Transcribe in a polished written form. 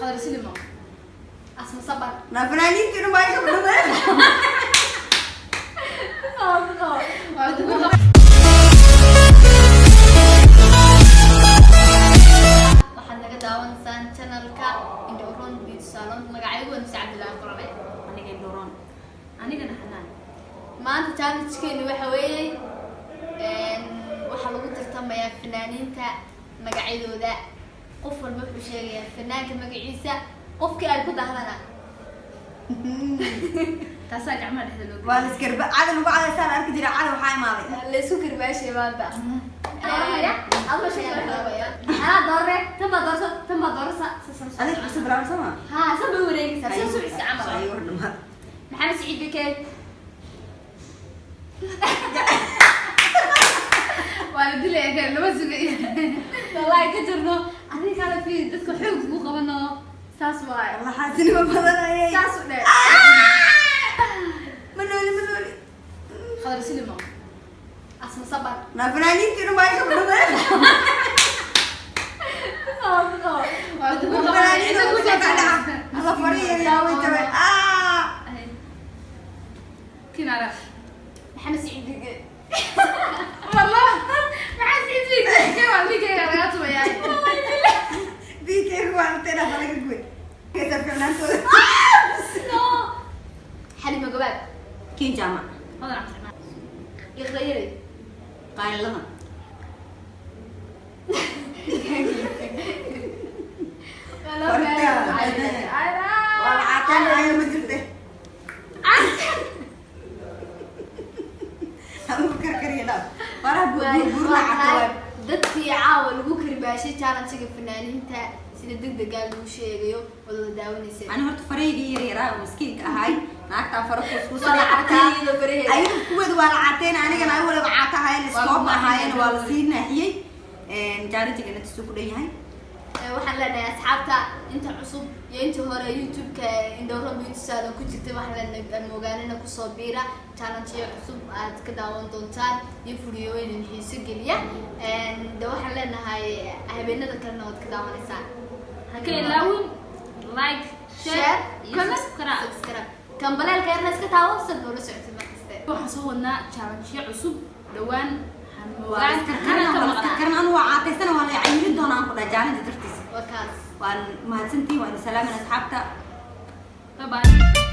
خضر سينما اسمه صبر ما فنانين كانوا ما يقبلوا waxaad naga daawansaan channelka Indhoron Beauty Salon magacaygu waa Mr. Cabdillah Qorane aniga Indhoron anigana Xanaan maanta challenge-keenu waxa weeye waxa lagu tartamayaa fanaaniinta magacyadooda qof walba wuxuu sheegayaa fanaanka magaciisa qofkii ay ku dahdana taasa gacmaha dhexda loo waa la iskarba cadan ugu cadaysaan arki jira cadan waxaa imaaday la isku karbaashay maanta الله شيء أنا ضرة تم ضرة أنا حسب رأي سما ها سبب وريك سبب سوي استعمال أيوة نمر محمد سعيد بكيت والد لي كان لو زبي والله كترنا أنا كان في دتك حوق مو قبلنا ساس واي والله حاسني ما بدنا إيه ساس ولا منولي خضر سينما اسمه صبر ما فنانين كانوا ما يقبلوا الله فريق يا ويتبع كنا عرف محمد سعيد والله محمد سعيد كيف عليك يا رياض وياي بيك هو انتنا خليك تقول كيف فنان حليمة جبال كين جامع هذا عبد الرحمن يغيري قايل لنا dadkii caawa lagu karbaashay challenge-ga fanaaniinta sida degdega lagu sheegayo wada daawanaysa ani horta fareyga yaryara miskiinka ahay naagta faro ku soo lacagtayda fareyga ay kuwada waa la cateen anigana ay wala caata ahayn iskoob ahayn waa la sii naaxiyay challenge-ga inta soo ku dhayahay waxaan leenahay asxaabta inta cusub iyo inta hore YouTube-ka Indhoron Beauty Salon ku jirtay waxaan leenahay moogaalina ku soo biira challenge cusub aad ka daawan doontaan iyo furiyooyin xiiso geliya waxaan leenahay habeenada kalena waad ka daawanaysaa هكذا لاون لايك share comment subscribe kan balaalka yarna iska taawasan oo la socotay markasta waxaan soo wadnaa challenge cusub dhawaan waan karnaan waa caataysan waa la cayilin doonaan ku dhajaalin dartiis wakaas waan mahadsantii waan salaam asxaabta bye bye